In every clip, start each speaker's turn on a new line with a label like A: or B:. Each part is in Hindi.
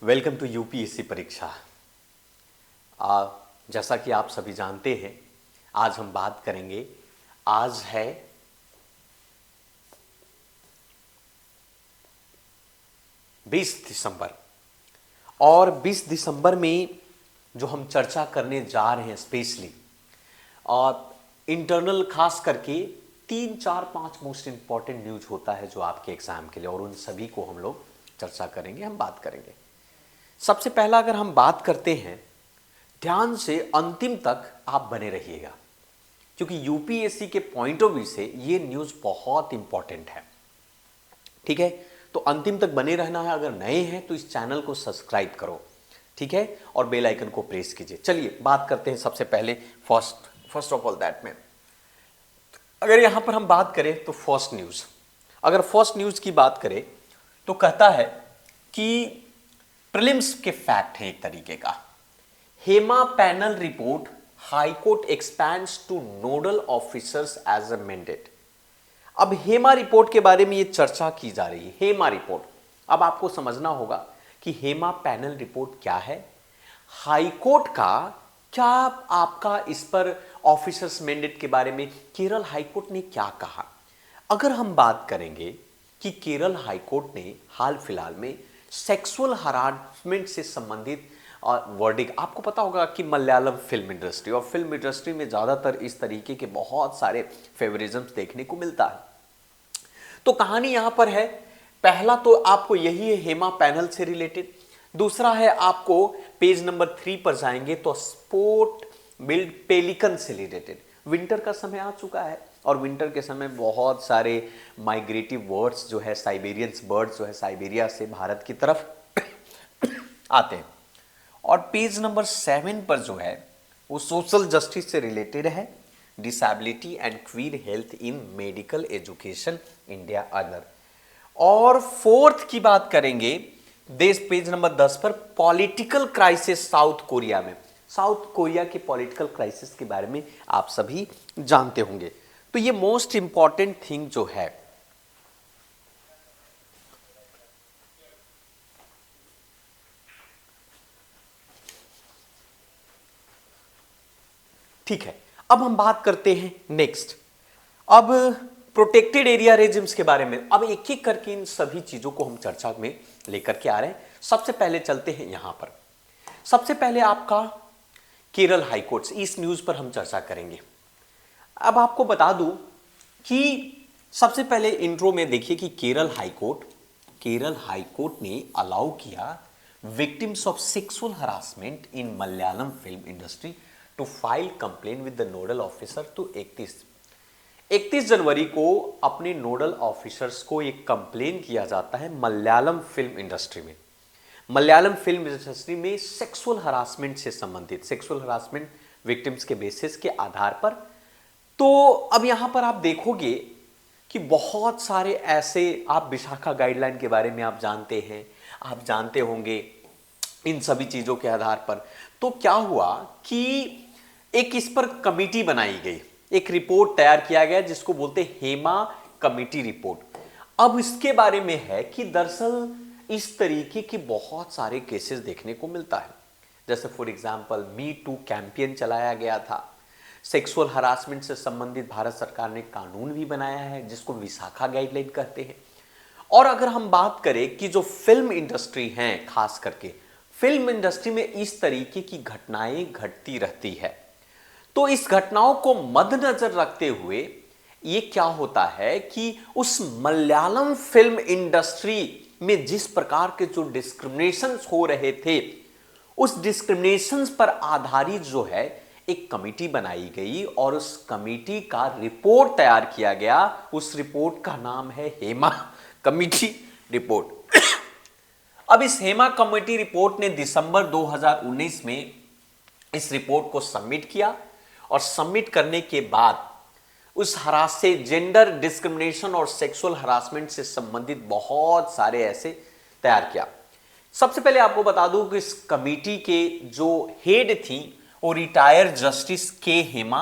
A: वेलकम टू यूपीएससी परीक्षा। जैसा कि आप सभी जानते हैं, आज हम बात करेंगे। आज है 20 दिसंबर और 20 दिसंबर में जो हम चर्चा करने जा रहे हैं स्पेशली और इंटरनल खास करके 3 4 5 मोस्ट इंपॉर्टेंट न्यूज होता है जो आपके एग्जाम के लिए, और उन सभी को हम लोग चर्चा करेंगे, हम बात करेंगे। सबसे पहला अगर हम बात करते हैं, ध्यान से अंतिम तक आप बने रहिएगा क्योंकि यूपीएससी के पॉइंट ऑफ व्यू से ये न्यूज बहुत इंपॉर्टेंट है। ठीक है, तो अंतिम तक बने रहना है। अगर नए हैं तो इस चैनल को सब्सक्राइब करो, ठीक है, और बेल आइकन को प्रेस कीजिए। चलिए बात करते हैं सबसे पहले फर्स्ट ऑफ ऑल दैट में अगर यहां पर हम बात करें तो फर्स्ट न्यूज की बात करें तो कहता है कि प्रीलिम्स के फैक्ट है एक तरीके का। Hema panel report, high court expands to nodal officers as a mandate. अब हेमा रिपोर्ट के बारे में ये चर्चा की जा रही है। हेमा रिपोर्ट, अब आपको समझना होगा कि हेमा पैनल रिपोर्ट क्या है, हाईकोर्ट का क्या आपका इस पर ऑफिसर्स मैंडेट के बारे में केरल हाईकोर्ट ने क्या कहा। अगर हम बात करेंगे कि केरल हाईकोर्ट ने हाल फिलहाल में सेक्सुअल हरासमेंट से संबंधित वर्डिक, आपको पता होगा कि मलयालम फिल्म इंडस्ट्री और फिल्म इंडस्ट्री में ज्यादातर इस तरीके के बहुत सारे फेवरिज्म देखने को मिलता है। तो कहानी यहां पर है, पहला तो आपको यही है हेमा पैनल से रिलेटेड। दूसरा है आपको पेज नंबर 3 पर जाएंगे तो स्पोर्ट बिल्ड पेलिकन से रिलेटेड। विंटर का समय आ चुका है और विंटर के समय बहुत सारे माइग्रेटिव बर्ड्स जो है, साइबेरियंस बर्ड्स जो है साइबेरिया से भारत की तरफ आते हैं। और पेज नंबर 7 पर जो है वो सोशल जस्टिस से रिलेटेड है, disability and queer health in medical education India other. और फोर्थ की बात करेंगे देश पेज नंबर 10 पर पॉलिटिकल क्राइसिस साउथ कोरिया में। साउथ कोरिया के पॉलिटिकल क्राइसिस के बारे में आप सभी जानते होंगे। तो ये मोस्ट इंपॉर्टेंट थिंग जो है ठीक है। अब हम बात करते हैं नेक्स्ट, अब प्रोटेक्टेड एरिया रेजिम्स के बारे में। अब एक एक करके इन सभी चीजों को हम चर्चा में लेकर के आ रहे हैं। सबसे पहले चलते हैं यहां पर, सबसे पहले आपका केरल हाईकोर्ट, इस न्यूज पर हम चर्चा करेंगे। अब आपको बता दूं कि सबसे पहले इंट्रो में देखिए कि केरल हाईकोर्ट ने अलाउ किया victims of sexual harassment in Malayalam film industry to file complain with the nodal officer. तो 31 जनवरी को अपने नोडल ऑफिसर्स को एक कंप्लेन किया जाता है मलयालम फिल्म इंडस्ट्री में। मलयालम फिल्म इंडस्ट्री में सेक्सुअल हरासमेंट से संबंधित, सेक्सुअल हरासमेंट विक्टिम्स के बेसिस के आधार पर। तो अब यहां पर आप देखोगे कि बहुत सारे ऐसे, आप विशाखा गाइडलाइन के बारे में आप जानते हैं, आप जानते होंगे इन सभी चीजों के आधार पर। तो क्या हुआ कि एक इस पर कमिटी बनाई गई, एक रिपोर्ट तैयार किया गया जिसको बोलते हेमा कमिटी रिपोर्ट। अब इसके बारे में है कि दरअसल इस तरीके के बहुत सारे केसेस देखने को मिलता है। जैसे for example me too campaign चलाया गया था, सेक्सुअल हरासमेंट से संबंधित भारत सरकार ने कानून भी बनाया है जिसको विशाखा गाइडलाइन कहते हैं। और अगर हम बात करें कि जो फिल्म इंडस्ट्री है, खास करके फिल्म इंडस्ट्री में इस तरीके की घटनाएं घटती रहती है, तो इस घटनाओं को मद्देनजर रखते हुए ये क्या होता है कि उस मलयालम फिल्म इंडस्ट्री में जिस प्रकार के जो डिस्क्रिमिनेशंस हो रहे थे, उस डिस्क्रिमिनेशंस पर आधारित जो है एक कमेटी बनाई गई और उस कमेटी का रिपोर्ट तैयार किया गया। उस रिपोर्ट का नाम है हेमा कमेटी रिपोर्ट। अब इस हेमा कमेटी रिपोर्ट ने दिसंबर 2019 में इस रिपोर्ट को सबमिट किया और सबमिट करने के बाद उस हरास से जेंडर डिस्क्रिमिनेशन और सेक्सुअल हरासमेंट से संबंधित बहुत सारे ऐसे तैयार किया। सबसे पहले आपको बता दूं कि इस कमेटी के जो हेड थी वो रिटायर्ड जस्टिस के हेमा,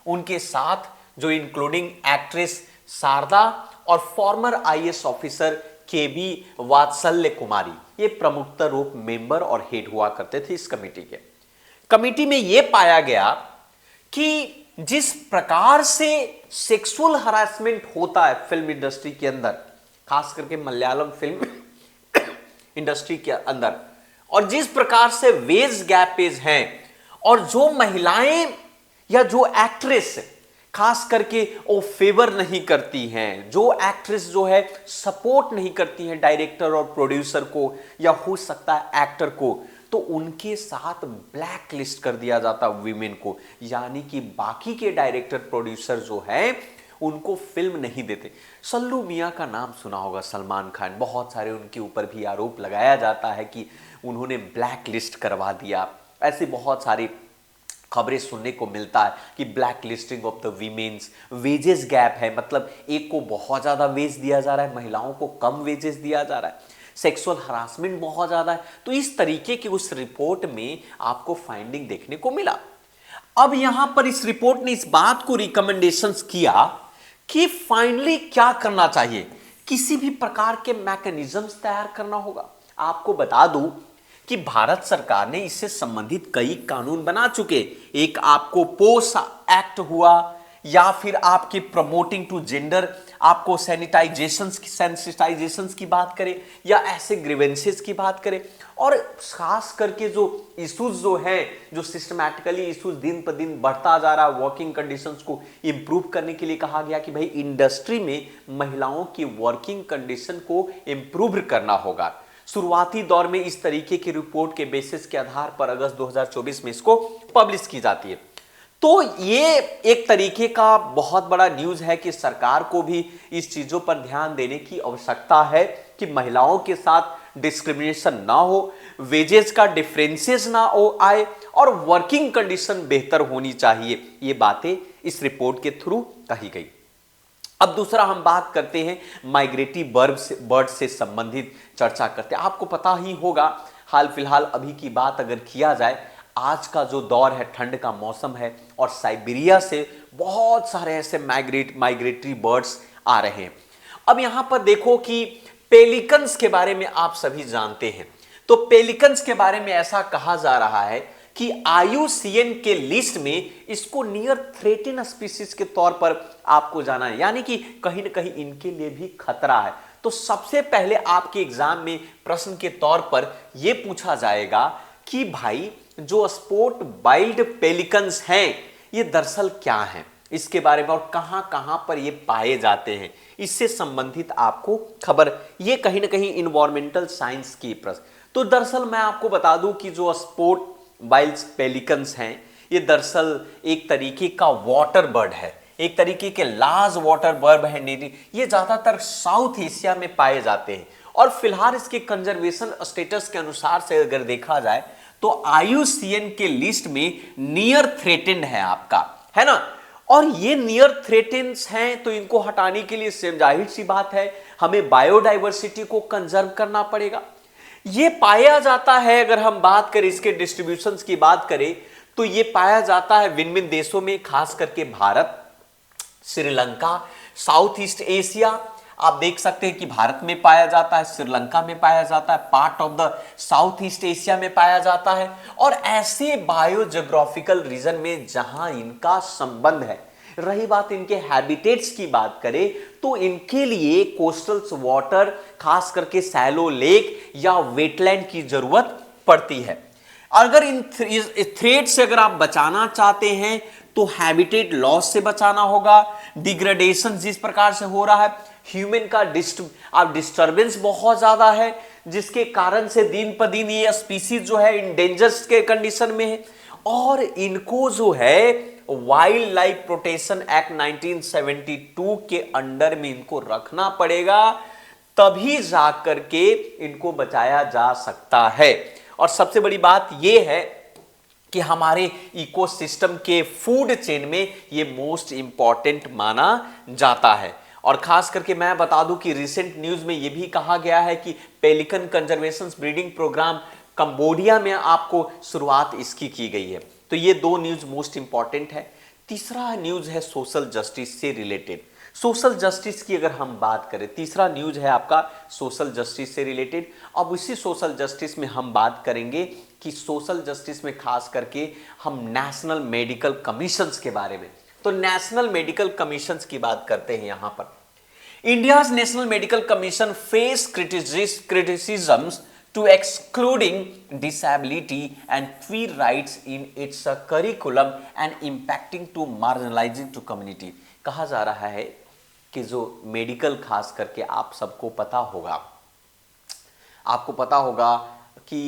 A: उनके साथ जो इंक्लूडिंग एक्ट्रेस शारदा और फॉर्मर आईएएस ऑफिसर केबी वात्सल्य कुमारी, ये प्रमुख रूप मेंबर और हेड हुआ करते थे इस कमेटी के। कमेटी में यह पाया गया कि जिस प्रकार से सेक्सुअल हरासमेंट होता है फिल्म इंडस्ट्री के अंदर, खास करके मलयालम फिल्म इंडस्ट्री के अंदर, और जिस प्रकार से वेज गैपेज हैं, और जो महिलाएं या जो एक्ट्रेस खास करके वो फेवर नहीं करती हैं, जो एक्ट्रेस जो है सपोर्ट नहीं करती हैं डायरेक्टर और प्रोड्यूसर को या हो सकता है एक्टर को, तो उनके साथ ब्लैक लिस्ट कर दिया जाता वीमेन को, यानी कि बाकी के डायरेक्टर प्रोड्यूसर जो है उनको फिल्म नहीं देते। सल्लू मियां का नाम सुना होगा, सलमान खान, बहुत सारे उनके ऊपर भी आरोप लगाया जाता है कि उन्होंने ब्लैक लिस्ट करवा दिया। ऐसे बहुत सारी खबरें सुनने को मिलता है कि blacklisting of the women's, wages gap है, मतलब एक को बहुत ज्यादा वेज दिया जा रहा है, महिलाओं को कम वेजेस दिया जा रहा है, सेक्सुअल हरासमेंट बहुत ज्यादा है। तो इस तरीके की उस रिपोर्ट में आपको फाइंडिंग देखने को मिला। अब यहां पर इस रिपोर्ट ने इस बात को रिकमेंडेशंस किया कि फाइनली क्या करना चाहिए, किसी भी प्रकार के मैकेनिज्म्स तैयार करना होगा। आपको बता दूं कि भारत सरकार ने इससे संबंधित कई कानून बना चुके। एक आपको पोस एक्ट हुआ, या फिर आपके प्रमोटिंग टू जेंडर, आपको सेंसिटाइजेशंस की बात करें, या ऐसे ग्रीवेंसेस की बात करें, और खास करके जो इश्यूज जो है, जो सिस्टमैटिकली इश्यूज दिन पर दिन बढ़ता जा रहा है, वर्किंग कंडीशंस को इंप्रूव करने के लिए कहा गया कि भाई इंडस्ट्री में महिलाओं की वर्किंग कंडीशन को इंप्रूव करना होगा। शुरुआती दौर में इस तरीके की रिपोर्ट के बेसिस के आधार पर अगस्त 2024 में इसको पब्लिश की जाती है। तो ये एक तरीके का बहुत बड़ा न्यूज है कि सरकार को भी इस चीजों पर ध्यान देने की आवश्यकता है कि महिलाओं के साथ डिस्क्रिमिनेशन ना हो, वेजेस का डिफरेंसेस ना हो आए, और वर्किंग कंडीशन बेहतर होनी चाहिए। ये बातें इस रिपोर्ट के थ्रू कही गई। अब दूसरा हम बात करते हैं माइग्रेटरी बर्ड से संबंधित चर्चा करते हैं। आपको पता ही होगा, हाल फिलहाल अभी की बात अगर किया जाए, आज का जो दौर है ठंड का मौसम है, और साइबेरिया से बहुत सारे ऐसे माइग्रेटरी बर्ड्स आ रहे हैं। अब यहां पर देखो कि पेलिकन्स के बारे में आप सभी जानते हैं। तो पेलिकन्स के बारे में ऐसा कहा जा रहा है कि IUCN के लिस्ट में इसको नियर थ्रेटेन स्पीसीज के तौर पर आपको जाना है, यानी कि कहीं ना कहीं इनके लिए भी खतरा है। तो सबसे पहले आपके एग्जाम में प्रश्न के तौर पर यह पूछा जाएगा कि भाई जो स्पोर्ट वाइल्ड पेलिकन्स हैं ये दरअसल क्या हैं, इसके बारे में, और कहां कहां पर ये पाए जाते हैं, इससे संबंधित आपको खबर, ये कहीं ना कहीं इन्वायरमेंटल साइंस की प्रश्न। तो दरअसल मैं आपको बता दूं कि जो स्पोर्ट वाइल्ड पेलिकन्स हैं ये दरअसल एक तरीके का वाटर बर्ड है, एक तरीके के लार्ज वाटर बर्ड है। ये ज्यादातर साउथ एशिया में पाए जाते हैं, और फिलहाल इसके कंजर्वेशन स्टेटस के अनुसार से अगर देखा जाए तो IUCN के लिस्ट में नियर थ्रेटेंड है आपका, है ना। और ये नियर थ्रेटेंस हैं, तो इनको हटाने के लिए जाहिर सी बात है हमें बायोडाइवर्सिटी को कंजर्व करना पड़ेगा। ये पाया जाता है, अगर हम बात करें इसके डिस्ट्रीब्यूशंस की बात करें, तो ये पाया जाता है विभिन्न विभिन्न देशों में, खास करके Bharat, Sri Lanka, south east Asia. आप देख सकते हैं कि भारत में पाया जाता है, श्रीलंका में पाया जाता है, part of the south east Asia में पाया जाता है, और ऐसे बायोजियोग्राफिकल रीजन में जहां इनका संबंध है। रही बात इनके हैबिटेट्स की बात करें, तो इनके लिए कोस्टल वाटर, खास करके सैलो लेक या वेटलैंड की जरूरत पड़ती है। अगर इन थ्रेट से अगर आप बचाना चाहते हैं तो हैबिटेट लॉस से बचाना होगा। डिग्रेडेशन जिस प्रकार से हो रहा है, ह्यूमन का डिस्टर्बेंस बहुत ज्यादा है, जिसके कारण से दिन पर दिन ये स्पीसीज जो है इंडेंजर्स के कंडीशन में है, और इनको जो है वाइल्ड लाइफ प्रोटेक्शन एक्ट 1972 के अंडर में इनको रखना पड़ेगा, तभी जाकर के इनको बचाया जा सकता है। और सबसे बड़ी बात यह है कि हमारे इकोसिस्टम के फूड चेन में ये मोस्ट इंपॉर्टेंट माना जाता है। और खास करके मैं बता दूं कि रिसेंट न्यूज में यह भी कहा गया है कि pelican conservation breeding programme Cambodia में आपको शुरुआत इसकी की गई है। तो ये दो न्यूज मोस्ट इंपॉर्टेंट है। तीसरा न्यूज है सोशल जस्टिस से रिलेटेड। सोशल जस्टिस की अगर हम बात करें, तीसरा न्यूज है आपका सोशल जस्टिस से रिलेटेड। अब इसी सोशल जस्टिस में हम बात करेंगे कि सोशल जस्टिस में खास करके हम नेशनल मेडिकल कमीशंस के बारे में। तो नेशनल मेडिकल कमीशंस की बात करते हैं यहां पर। India's national medical commission face criticisms to excluding disability and queer rights in its curriculum and impacting to marginalizing to community। कहा जा रहा है कि जो मेडिकल खास करके आप सबको पता होगा, आपको पता होगा कि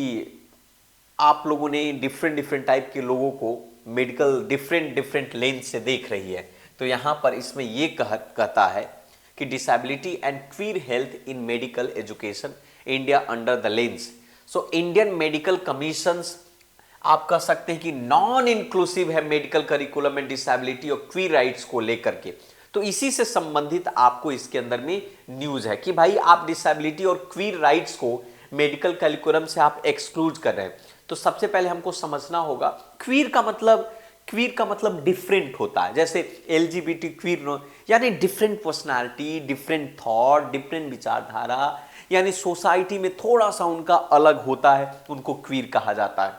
A: आप लोगों ने डिफरेंट टाइप के लोगों को मेडिकल डिफरेंट लेंस से देख रही है। तो यहां पर इसमें यह कहता है कि disability and queer health in medical education India under the lens. So Indian medical commissions आप कह सकते हैं कि नॉन इंक्लूसिव है मेडिकल करिकुलम में डिसेबिलिटी और क्वीर राइट्स को लेकर के। तो इसी से संबंधित आपको इसके अंदर में न्यूज है कि भाई आप डिसेबिलिटी और क्वीर राइट्स को मेडिकल करिकुलम से आप एक्सक्लूड कर रहे हैं। तो सबसे पहले हमको समझना होगा क्वीर का मतलब डिफरेंट होता है। जैसे एलजीबीटी क्वीर यानी different personality, different thought, different विचारधारा, यानी सोसाइटी में थोड़ा सा उनका अलग होता है, उनको क्वीर कहा जाता है।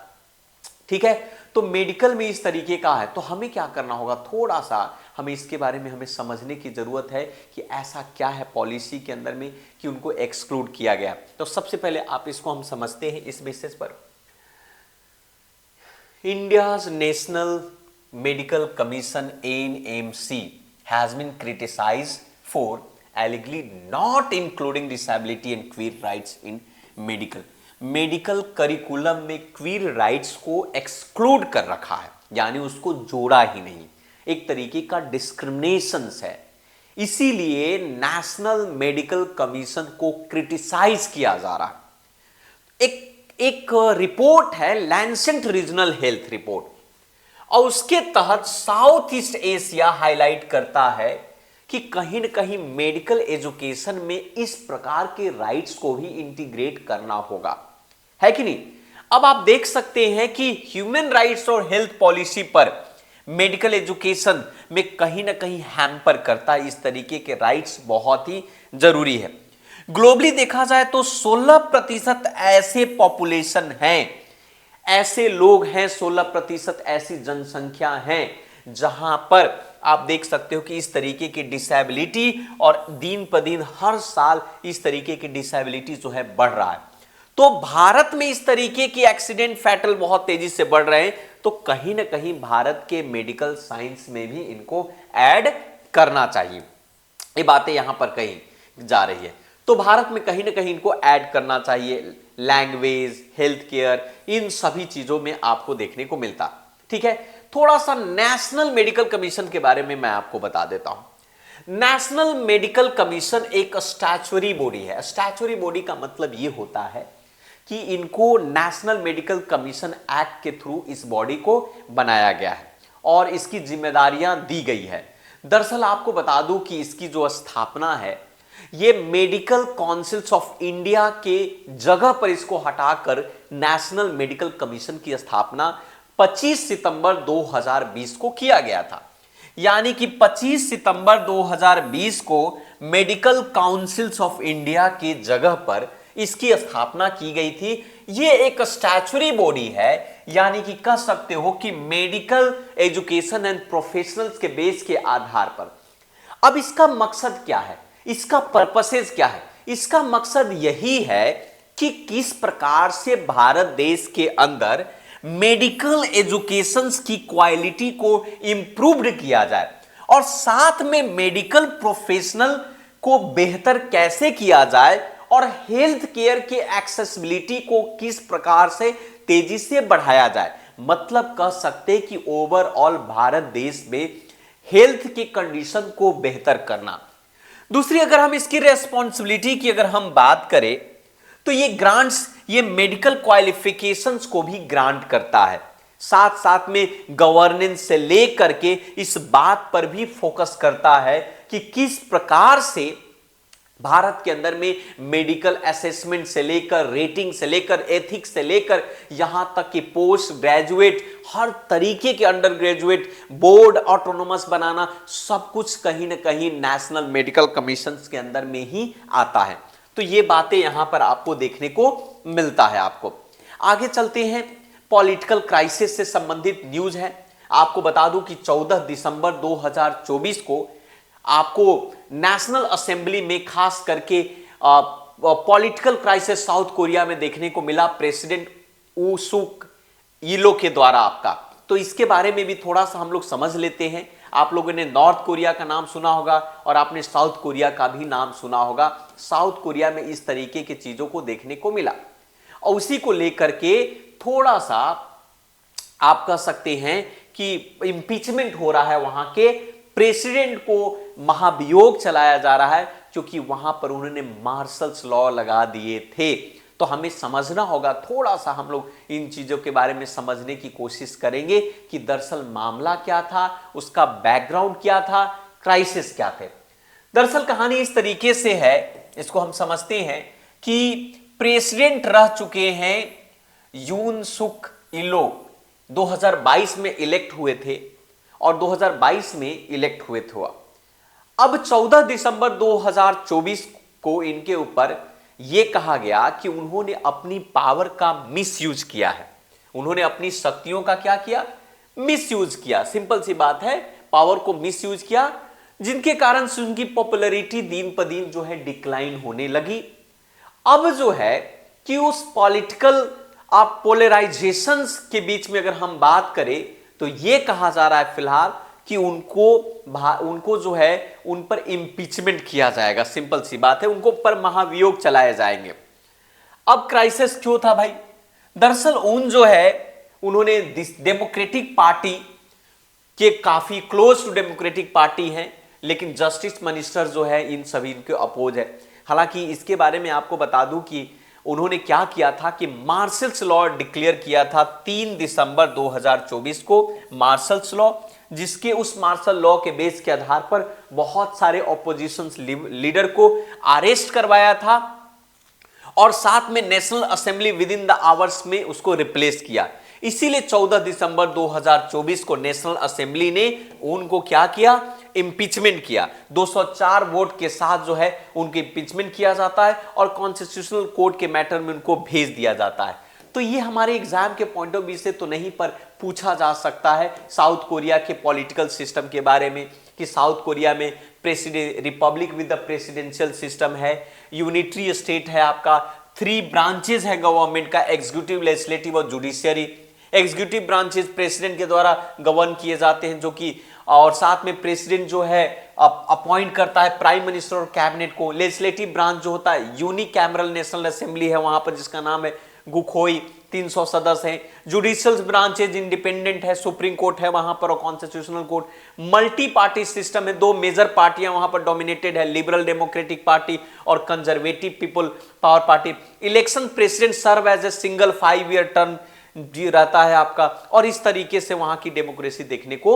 A: ठीक है, तो मेडिकल में इस तरीके का है। तो हमें क्या करना होगा, थोड़ा सा हमें इसके बारे में हमें समझने की जरूरत है कि ऐसा क्या है पॉलिसी के अंदर में कि उनको एक्सक्लूड किया गया। तो सबसे पहले आप इसको हम समझते हैं इस बेसिस पर। India's national medical commission NMC has been criticized for allegedly not including disability and queer rights in medical curriculum में क्वीर राइट्स को एक्सक्लूड कर रखा है, यानी उसको जोड़ा ही नहीं। एक तरीके का डिस्क्रिमिनेशन है। इसीलिए नेशनल मेडिकल कमीशन को क्रिटिसाइज किया जा रहा है। एक रिपोर्ट है लैंसेट रीजनल हेल्थ रिपोर्ट, और उसके तहत साउथ ईस्ट एशिया हाईलाइट करता है कि कहीं न कहीं मेडिकल एजुकेशन में इस प्रकार के राइट्स को भी इंटीग्रेट करना होगा, है कि नहीं। अब आप देख सकते हैं कि ह्यूमन राइट्स और हेल्थ पॉलिसी पर मेडिकल एजुकेशन में कहीं ना कहीं हैम्पर करता है। इस तरीके के राइट्स बहुत ही जरूरी है। ग्लोबली देखा जाए तो 16% ऐसे पॉपुलेशन हैं, ऐसे लोग हैं, 16% ऐसी जनसंख्या है जहां पर आप देख सकते हो कि इस तरीके की डिसेबिलिटी और दिन प दिन हर साल इस तरीके की डिसेबिलिटी जो है बढ़ रहा है। तो भारत में इस तरीके की एक्सीडेंट फैटल बहुत तेजी से बढ़ रहे हैं। तो कहीं ना कहीं भारत के मेडिकल साइंस में भी इनको ऐड करना चाहिए। ये बातें यहां पर कही जा रही है। तो भारत में कहीं ना कहीं इनको ऐड करना चाहिए। लैंग्वेज, हेल्थ केयर, इन सभी चीजों में आपको देखने को मिलता। ठीक है, थोड़ा सा नेशनल मेडिकल कमीशन के बारे में मैं आपको बता देता हूं। नेशनल मेडिकल कमीशन एक स्टैच्यूटरी बॉडी है। स्टैच्यूटरी बॉडी का मतलब यह होता है कि इनको नेशनल मेडिकल कमीशन एक्ट के थ्रू इस बॉडी को बनाया गया है और इसकी जिम्मेदारियां दी गई है। दरअसल आपको बता दूं कि इसकी जो स्थापना है, ये मेडिकल काउंसिल्स ऑफ इंडिया के जगह पर इसको हटाकर नेशनल मेडिकल कमीशन की स्थापना 25 सितंबर 2020 को किया गया था। यानी कि 25 सितंबर 2020 को मेडिकल काउंसिल्स ऑफ इंडिया की जगह पर इसकी स्थापना की गई थी। ये एक स्टैच्यूटरी बॉडी है, यानी कि कह सकते हो कि मेडिकल एजुकेशन एंड प्रोफेशनल्स के बेस के आधार पर। अब इसका मकसद क्या है, इसका पर्पसेस क्या है? इसका मकसद यही है कि किस प्रकार से भारत देश के अंदर मेडिकल एजुकेशंस की क्वालिटी को इंप्रूव्ड किया जाए और साथ में मेडिकल प्रोफेशनल को बेहतर कैसे किया जाए और हेल्थ केयर के एक्सेसिबिलिटी को किस प्रकार से तेजी से बढ़ाया जाए। मतलब कह सकते कि ओवरऑल भारत देश में हेल्थ की कंडीशन को बेहतर करना। दूसरी, अगर हम इसकी रेस्पॉन्सिबिलिटी की अगर हम बात करें तो ये ग्रांट्स, ये मेडिकल क्वालिफिकेशंस को भी ग्रांट करता है। साथ साथ में गवर्नेंस से लेकर के इस बात पर भी फोकस करता है कि किस प्रकार से भारत के अंदर में मेडिकल असेसमेंट से लेकर, रेटिंग से लेकर, एथिक्स से लेकर, यहां तक कि पोस्ट ग्रेजुएट, हर तरीके के अंडर ग्रेजुएट, बोर्ड ऑटोनोमस बनाना, सब कुछ कहीं ना कहीं नेशनल मेडिकल कमीशन के अंदर में ही आता है। तो ये बातें यहां पर आपको देखने को मिलता है। आपको आगे चलते हैं, पॉलिटिकल क्राइसिस से संबंधित न्यूज है। आपको बता दूं कि 14 दिसंबर 2024 को आपको नेशनल असेंबली में खास करके पॉलिटिकल क्राइसिस साउथ कोरिया में देखने को मिला, प्रेसिडेंट ऊ सुक यीलो के द्वारा आपका। तो इसके बारे में भी थोड़ा सा हम लोग समझ लेते हैं। आप लोगों ने नॉर्थ कोरिया का नाम सुना होगा और आपने साउथ कोरिया का भी नाम सुना होगा। साउथ कोरिया में इस तरीके की चीजों को देखने को मिला और उसी को लेकर के थोड़ा सा आप कह सकते हैं कि इंपीचमेंट हो रहा है, वहां के प्रेसिडेंट को महाभियोग चलाया जा रहा है क्योंकि वहां पर उन्होंने मार्शल्स लॉ लगा दिए थे। तो हमें समझना होगा, थोड़ा सा हम लोग इन चीजों के बारे में समझने की कोशिश करेंगे कि दरअसल मामला क्या था, उसका बैकग्राउंड क्या था, क्राइसिस क्या थे। दरअसल कहानी इस तरीके से है, इसको हम समझते हैं कि प्रेसिडेंट रह चुके हैं यून सुक इलो, 2022 में इलेक्ट हुए थे और 2022 में इलेक्ट हुए थे। अब 14 दिसंबर 2024 को इनके ऊपर यह कहा गया कि उन्होंने अपनी पावर का मिसयूज किया है। उन्होंने अपनी शक्तियों का क्या किया, मिसयूज किया। सिंपल सी बात है, पावर को मिसयूज किया, जिनके कारण से उनकी पॉपुलैरिटी दिन पर दिन जो है डिक्लाइन होने लगी। अब जो है कि उस पॉलिटिकल पोलराइजेशंस के बीच में अगर हम बात करें तो यह कहा जा रहा है फिलहाल कि उनको जो है उन पर इंपीचमेंट किया जाएगा। सिंपल सी बात है, उनको पर महाभियोग चलाए जाएंगे। अब क्राइसिस क्यों था भाई? दरअसल जो है उन्होंने डेमोक्रेटिक पार्टी के काफी क्लोज टू डेमोक्रेटिक पार्टी हैं, लेकिन जस्टिस मिनिस्टर जो है इन सभी के अपोज है। हालांकि इसके बारे में आपको बता दूं कि उन्होंने क्या किया था कि मार्शल्स लॉ डिक्लेयर किया था 3 दिसंबर 2024 को, मार्शल्स लॉ, जिसके उस मार्शल लॉ के बेस के आधार पर बहुत सारे ऑपोजिशन लीडर को अरेस्ट करवाया था और साथ में national assembly with in the hours में उसको रिप्लेस किया। इसीलिए 14 दिसंबर 2024 को नेशनल असेंबली ने उनको क्या किया, इंपीचमेंट किया। 204 वोट के साथ जो है उनकी इंपीचमेंट किया जाता है और कॉन्स्टिट्यूशनल कोर्ट के मैटर में उनको भेज दिया जाता है। तो ये हमारे एग्जाम के पॉइंट ऑफ व्यू से तो नहीं, पर पूछा जा सकता है साउथ कोरिया के पॉलिटिकल सिस्टम के बारे में कि साउथ कोरिया में Republic with the presidential system है, यूनिटरी स्टेट है आपका, 3 ब्रांचेस है गवर्नमेंट का, एग्जीक्यूटिव, लेजिस्लेटिव और जुडिशियरी। एग्जीक्यूटिव ब्रांचेस प्रेसिडेंट के द्वारा गवर्न किए जाते हैं, जो कि और साथ में प्रेसिडेंट जो है अपॉइंट करता है प्राइम मिनिस्टर और कैबिनेट को। लेजिस्लेटिव ब्रांच जो होता है यूनिकैमरल नेशनल असेंबली है वहां पर, जिसका नाम है गुखोई, 300 सदस्य हैं। जुडिशियल ब्रांचेज इंडिपेंडेंट है, सुप्रीम कोर्ट है वहां पर और constitutional court. Multi party system है, 2 मेजर पार्टियां वहां पर डोमिनेटेड है, लिबरल डेमोक्रेटिक पार्टी और conservative people power party. Election president serve as a single 5 year term रहता है आपका, और इस तरीके से वहां की डेमोक्रेसी देखने को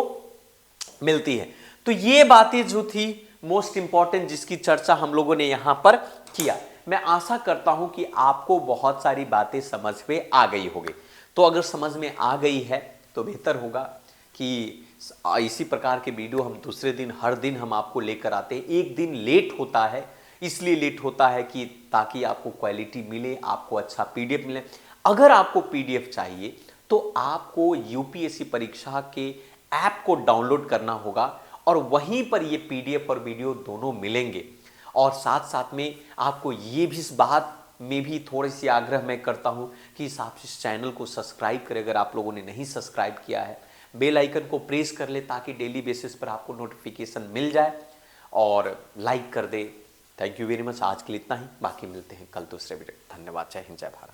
A: मिलती है। तो ये बातें जो थी मोस्ट इंपॉर्टेंट, जिसकी चर्चा हम लोगों ने यहां पर किया। मैं आशा करता हूं कि आपको बहुत सारी बातें समझ में आ गई होगी। तो अगर समझ में आ गई है तो बेहतर होगा कि इसी प्रकार के वीडियो हम दूसरे दिन, हर दिन हम आपको लेकर आते हैं। एक दिन लेट होता है, इसलिए लेट होता है कि ताकि आपको क्वालिटी मिले, आपको अच्छा पीडीएफ मिले। अगर आपको पीडीएफ चाहिए तो आपको यूपीएससी परीक्षा के ऐप को डाउनलोड करना होगा और वहीं पर ये पीडीएफ और वीडियो दोनों मिलेंगे। और साथ साथ में आपको ये भी, इस बात में भी थोड़ी सी आग्रह मैं करता हूं कि आप इस चैनल को सब्सक्राइब करें अगर आप लोगों ने नहीं सब्सक्राइब किया है। बेल आइकन को प्रेस कर ले ताकि डेली बेसिस पर आपको नोटिफिकेशन मिल जाए, और लाइक कर दे। Thank you very much. आज के लिए इतना ही, बाकी मिलते हैं कल दूसरे वीडियो। धन्यवाद। जय हिंद, जय भारत।